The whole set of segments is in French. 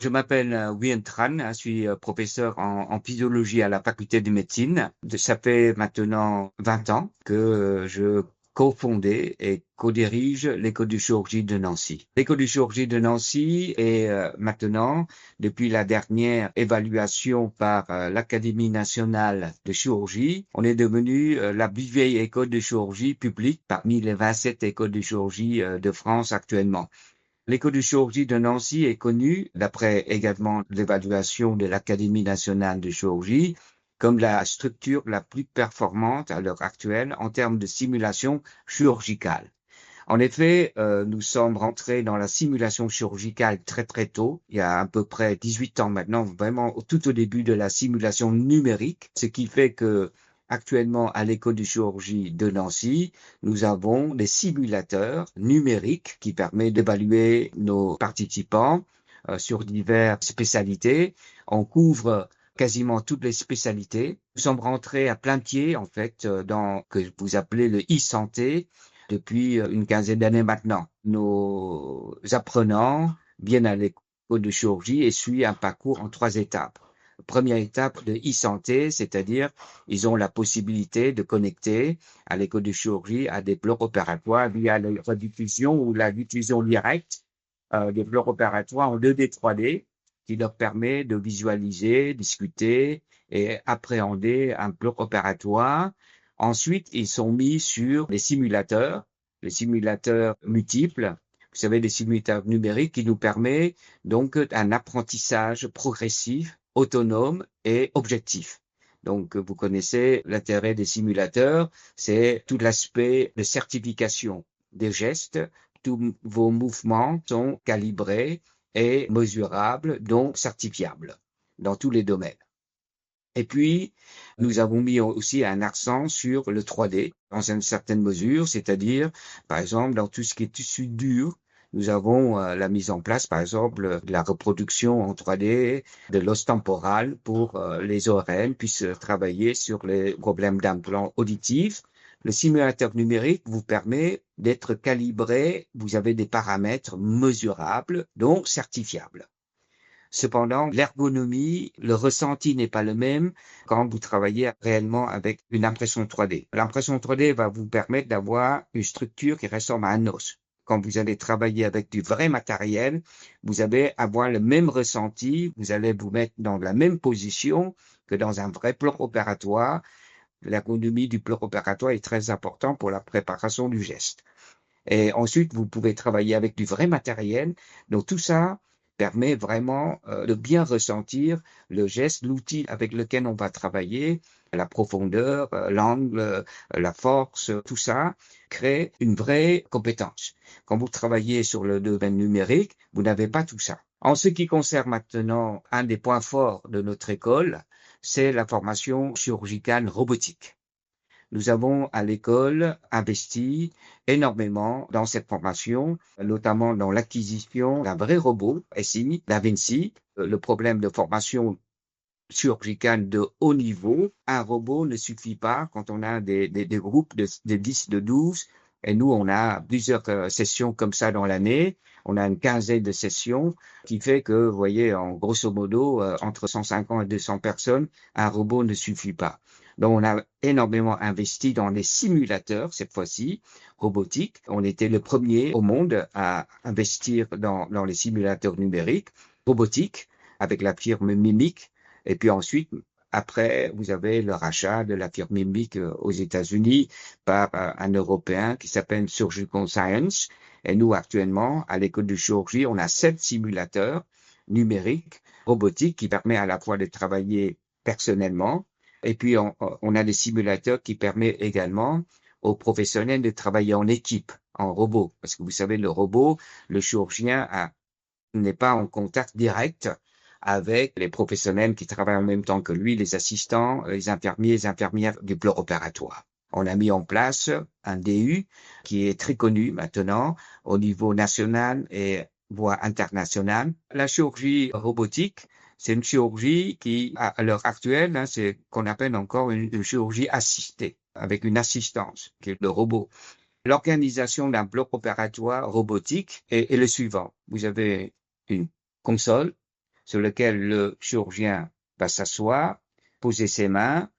Je m'appelle Nguyen Tran, je suis professeur en physiologie à la faculté de médecine. Ça fait maintenant 20 ans que je cofondais et co-dirige l'école de chirurgie de Nancy. L'école de chirurgie de Nancy est maintenant, depuis la dernière évaluation par l'Académie nationale de chirurgie, on est devenu la plus vieille école de chirurgie publique parmi les 27 écoles de chirurgie de France actuellement. L'école de chirurgie de Nancy est connue, d'après également l'évaluation de l'Académie nationale de chirurgie, comme la structure la plus performante à l'heure actuelle en termes de simulation chirurgicale. En effet, nous sommes rentrés dans la simulation chirurgicale très très tôt, il y a à peu près 18 ans maintenant, vraiment tout au début de la simulation numérique, ce qui fait que actuellement à l'école de chirurgie de Nancy, nous avons des simulateurs numériques qui permettent d'évaluer nos participants sur diverses spécialités. On couvre quasiment toutes les spécialités. Nous sommes rentrés à plein pied en fait dans ce que vous appelez le e-santé depuis une quinzaine d'années maintenant. Nos apprenants viennent à l'école de chirurgie et suivent un parcours en 3 étapes. Première étape de e-santé, c'est-à-dire ils ont la possibilité de connecter à l'école de chirurgie à des blocs opératoires via la rediffusion ou la diffusion directe des blocs opératoires en 2D, 3D qui leur permet de visualiser, discuter et appréhender un bloc opératoire. Ensuite, ils sont mis sur les simulateurs multiples. Vous savez, des simulateurs numériques qui nous permettent donc un apprentissage progressif, autonome et objectif. Donc, vous connaissez l'intérêt des simulateurs, c'est tout l'aspect de certification des gestes. Tous vos mouvements sont calibrés et mesurables, donc certifiables dans tous les domaines. Et puis, nous avons mis aussi un accent sur le 3D dans une certaine mesure, c'est-à-dire, par exemple, dans tout ce qui est tissu dur, nous avons la mise en place, par exemple, de la reproduction en 3D de l'os temporal pour les ORL puissent travailler sur les problèmes d'implant auditif. Le simulateur numérique vous permet d'être calibré, vous avez des paramètres mesurables, donc certifiables. Cependant, l'ergonomie, le ressenti n'est pas le même quand vous travaillez réellement avec une impression 3D. L'impression 3D va vous permettre d'avoir une structure qui ressemble à un os. Quand vous allez travailler avec du vrai matériel, vous allez avoir le même ressenti, vous allez vous mettre dans la même position que dans un vrai bloc opératoire. L'ergonomie du bloc opératoire est très important pour la préparation du geste. Et ensuite, vous pouvez travailler avec du vrai matériel. Donc tout ça permet vraiment de bien ressentir le geste, l'outil avec lequel on va travailler, la profondeur, l'angle, la force, tout ça crée une vraie compétence. Quand vous travaillez sur le domaine numérique, vous n'avez pas tout ça. En ce qui concerne maintenant un des points forts de notre école, c'est la formation chirurgicale robotique. Nous avons à l'école investi énormément dans cette formation, notamment dans l'acquisition d'un vrai robot SI, Da Vinci. Le problème de formation chirurgicale de haut niveau, un robot ne suffit pas quand on a des groupes de 10, de 12. Et nous, on a plusieurs sessions comme ça dans l'année. On a une quinzaine de sessions qui fait que, vous voyez, en grosso modo, entre 150 et 200 personnes, un robot ne suffit pas. Donc, on a énormément investi dans les simulateurs, cette fois-ci, robotiques. On était le premier au monde à investir dans les simulateurs numériques, robotiques, avec la firme Mimic. Et puis ensuite, après, vous avez le rachat de la firme Mimic aux États-Unis par un Européen qui s'appelle Surgical Science. Et nous, actuellement, à l'école de chirurgie, on a 7 simulateurs numériques, robotiques, qui permettent à la fois de travailler personnellement, et puis on a des simulateurs qui permettent également aux professionnels de travailler en équipe, en robot. Parce que vous savez, le robot, le chirurgien n'est pas en contact direct avec les professionnels qui travaillent en même temps que lui, les assistants, les infirmiers, les infirmières du bloc opératoire. On a mis en place un DU qui est très connu maintenant au niveau national et voire international. La chirurgie robotique, c'est une chirurgie qui, à l'heure actuelle, c'est qu'on appelle encore une chirurgie assistée, avec une assistance, qui est le robot. L'organisation d'un bloc opératoire robotique est le suivant. Vous avez une console, sur lequel le chirurgien va s'asseoir, poser ses mains,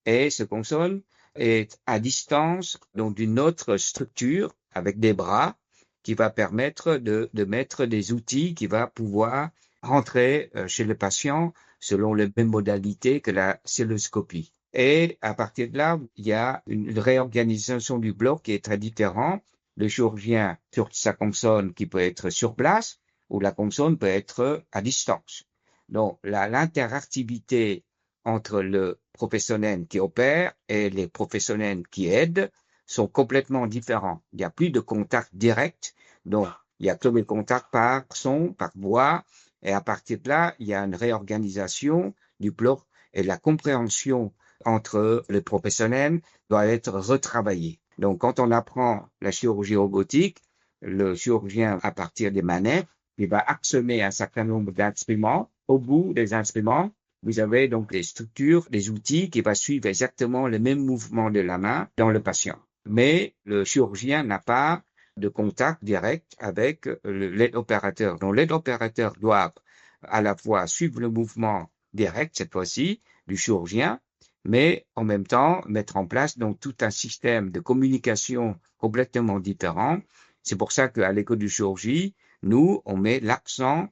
et ce console est à distance, donc d'une autre structure avec des bras qui va permettre de mettre des outils qui va pouvoir rentrer chez le patient selon les mêmes modalités que la cystoscopie. Et à partir de là, il y a une réorganisation du bloc qui est très différente. Le chirurgien sur sa console qui peut être sur place ou la console peut être à distance. Donc, l'interactivité entre le professionnel qui opère et les professionnels qui aident sont complètement différents. Il n'y a plus de contact direct, donc il y a que le contact par son, par voix, et à partir de là, il y a une réorganisation du bloc et la compréhension entre les professionnels doit être retravaillée. Donc, quand on apprend la chirurgie robotique, le chirurgien, à partir des manettes, il va actionner un certain nombre d'instruments. Au bout des instruments, vous avez donc des structures, des outils qui vont suivre exactement le même mouvement de la main dans le patient. Mais le chirurgien n'a pas de contact direct avec l'aide opérateur. Donc l'aide opérateur doit à la fois suivre le mouvement direct, cette fois-ci, du chirurgien, mais en même temps mettre en place donc tout un système de communication complètement différent. C'est pour ça qu'à l'école de chirurgie, nous, on met l'accent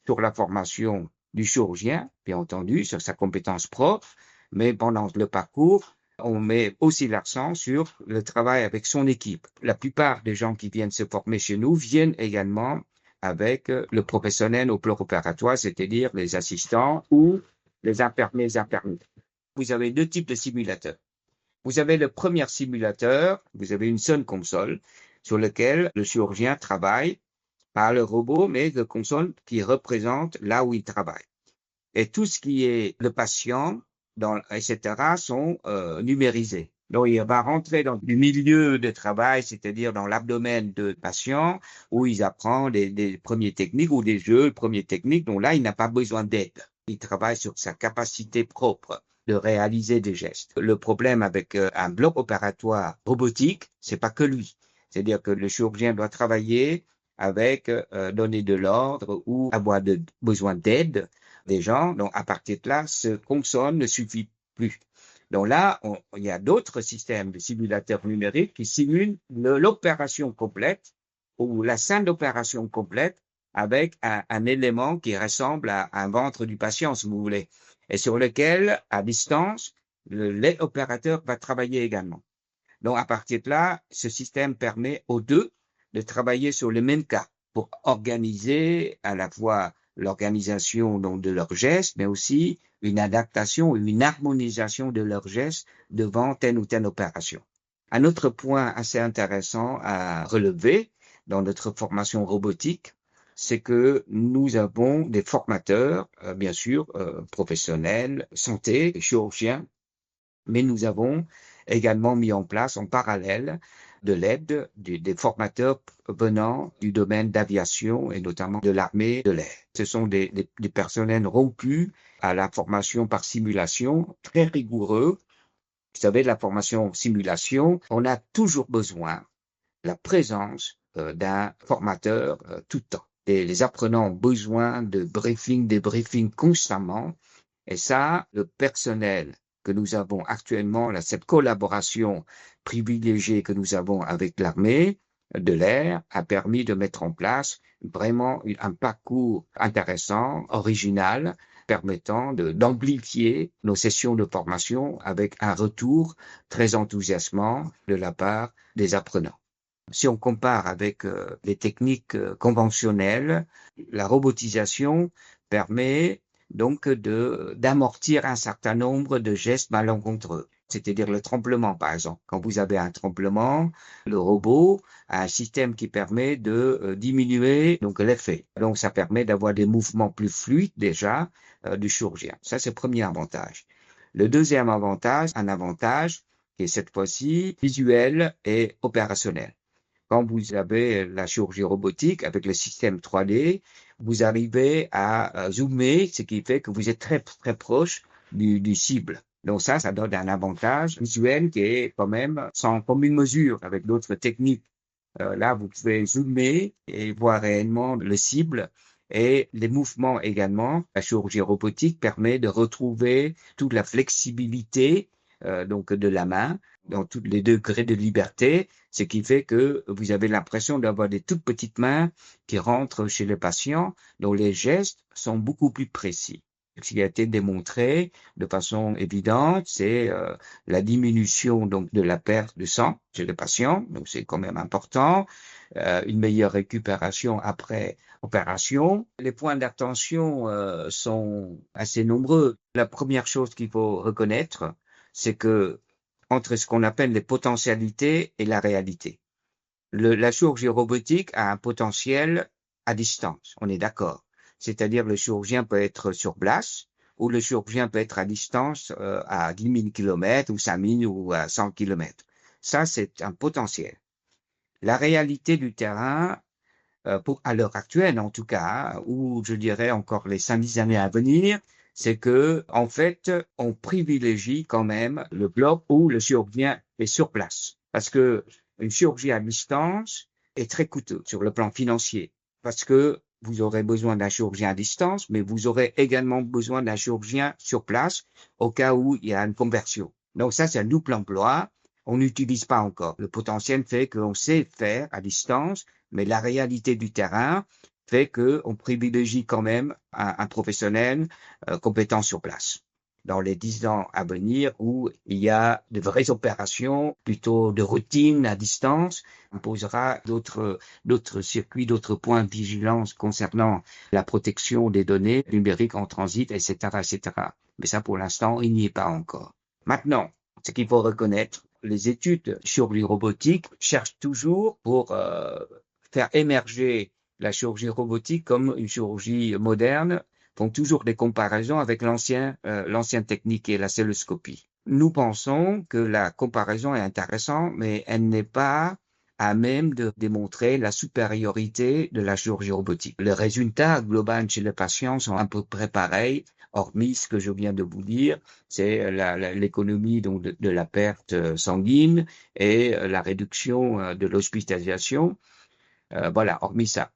sur la formation du chirurgien, bien entendu, sur sa compétence propre, mais pendant le parcours, on met aussi l'accent sur le travail avec son équipe. La plupart des gens qui viennent se former chez nous viennent également avec le professionnel au bloc opératoire, c'est-à-dire les assistants ou les infirmiers. Vous avez deux types de simulateurs. Vous avez le premier simulateur, vous avez une seule console sur laquelle le chirurgien travaille par le robot, mais de console qui représente là où il travaille. Et tout ce qui est le patient, etc., sont numérisés. Donc, il va rentrer dans du milieu de travail, c'est-à-dire dans l'abdomen de patient, où il apprend des premières techniques ou des jeux, premières techniques. Donc là, il n'a pas besoin d'aide. Il travaille sur sa capacité propre de réaliser des gestes. Le problème avec un bloc opératoire robotique, c'est pas que lui. C'est-à-dire que le chirurgien doit travailler avec donner de l'ordre ou avoir besoin d'aide des gens. Donc, à partir de là, ce console ne suffit plus. Donc là, il y a d'autres systèmes de simulateurs numériques qui simulent l'opération complète ou la scène d'opération complète avec un élément qui ressemble à un ventre du patient, si vous voulez, et sur lequel, à distance, l'aide opérateur va travailler également. Donc, à partir de là, ce système permet aux deux de travailler sur le même cas pour organiser à la fois l'organisation donc de leurs gestes, mais aussi une adaptation, une harmonisation de leurs gestes devant telle ou telle opération. Un autre point assez intéressant à relever dans notre formation robotique, c'est que nous avons des formateurs, bien sûr, professionnels, santé, chirurgiens, mais nous avons également mis en place en parallèle de l'aide des formateurs venant du domaine d'aviation et notamment de l'armée de l'air. Ce sont des personnels rompus à la formation par simulation, très rigoureux. Vous savez, de la formation simulation, on a toujours besoin de la présence d'un formateur tout le temps. Les apprenants ont besoin de débriefing constamment. Et ça, le personnel que nous avons actuellement, là, cette collaboration privilégiée que nous avons avec l'armée de l'air a permis de mettre en place vraiment un parcours intéressant, original, permettant d'amplifier nos sessions de formation avec un retour très enthousiasmant de la part des apprenants. Si on compare avec les techniques conventionnelles, la robotisation permet donc d'amortir un certain nombre de gestes malencontreux. C'est-à-dire le tremblement, par exemple. Quand vous avez un tremblement, le robot a un système qui permet de diminuer donc l'effet. Donc ça permet d'avoir des mouvements plus fluides déjà du chirurgien. Ça, c'est le premier avantage. Le deuxième avantage, un avantage qui est cette fois-ci visuel et opérationnel. Quand vous avez la chirurgie robotique avec le système 3D, vous arrivez à zoomer, ce qui fait que vous êtes très très proche du cible. Donc ça donne un avantage visuel qui est quand même sans commune mesure avec d'autres techniques. Là, vous pouvez zoomer et voir réellement le cible Et les mouvements également, la chirurgie robotique permet de retrouver toute la flexibilité donc de la main dans tous les degrés de liberté, ce qui fait que vous avez l'impression d'avoir des toutes petites mains qui rentrent chez les patients, dont les gestes sont beaucoup plus précis. Ce qui a été démontré de façon évidente, c'est la diminution donc de la perte de sang chez les patients, donc c'est quand même important, une meilleure récupération après opération. Les points d'attention sont assez nombreux. La première chose qu'il faut reconnaître, c'est que entre ce qu'on appelle les potentialités et la réalité. La chirurgie robotique a un potentiel à distance, on est d'accord. C'est-à-dire le chirurgien peut être sur place ou le chirurgien peut être à distance à 10 000 km ou 5 000 ou à 100 km. Ça, c'est un potentiel. La réalité du terrain, à l'heure actuelle en tout cas, ou je dirais encore les 5-10 années à venir, c'est que en fait, on privilégie quand même le bloc où le chirurgien est sur place. Parce que une chirurgie à distance est très coûteuse sur le plan financier. Parce que vous aurez besoin d'un chirurgien à distance, mais vous aurez également besoin d'un chirurgien sur place au cas où il y a une conversion. Donc ça, c'est un double emploi. On n'utilise pas encore. Le potentiel fait qu'on sait faire à distance, mais la réalité du terrain fait qu'on privilégie quand même un professionnel compétent sur place. Dans les 10 ans à venir, où il y a de vraies opérations, plutôt de routine à distance, on posera d'autres circuits, d'autres points de vigilance concernant la protection des données numériques en transit, etc., etc. Mais ça, pour l'instant, il n'y est pas encore. Maintenant, ce qu'il faut reconnaître, les études sur les robotiques cherchent toujours pour faire émerger la chirurgie robotique comme une chirurgie moderne, font toujours des comparaisons avec l'ancienne technique et la celluloscopie. Nous pensons que la comparaison est intéressante, mais elle n'est pas à même de démontrer la supériorité de la chirurgie robotique. Les résultats globaux chez les patients sont à peu près pareils, hormis ce que je viens de vous dire, c'est l'économie donc de la perte sanguine et la réduction de l'hospitalisation. Voilà, hormis ça.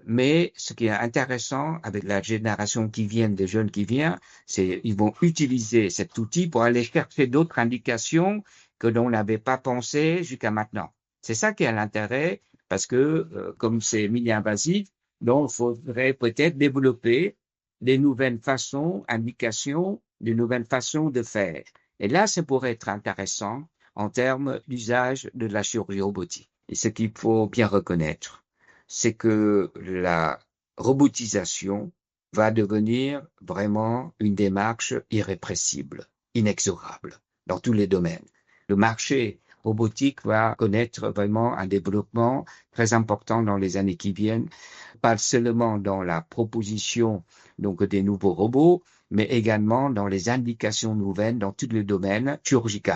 Mais ce qui est intéressant avec la génération qui vient, des jeunes qui viennent, c'est ils vont utiliser cet outil pour aller chercher d'autres indications que l'on n'avait pas pensé jusqu'à maintenant. C'est ça qui est l'intérêt, parce que comme c'est mini-invasif, donc il faudrait peut-être développer des nouvelles façons, indications, de nouvelles façons de faire. Et là, ça pourrait être intéressant en termes d'usage de la chirurgie robotique. Et ce qu'il faut bien reconnaître, c'est que la robotisation va devenir vraiment une démarche irrépressible, inexorable dans tous les domaines. Le marché robotique va connaître vraiment un développement très important dans les années qui viennent, pas seulement dans la proposition donc des nouveaux robots, mais également dans les indications nouvelles dans tous les domaines chirurgicaux.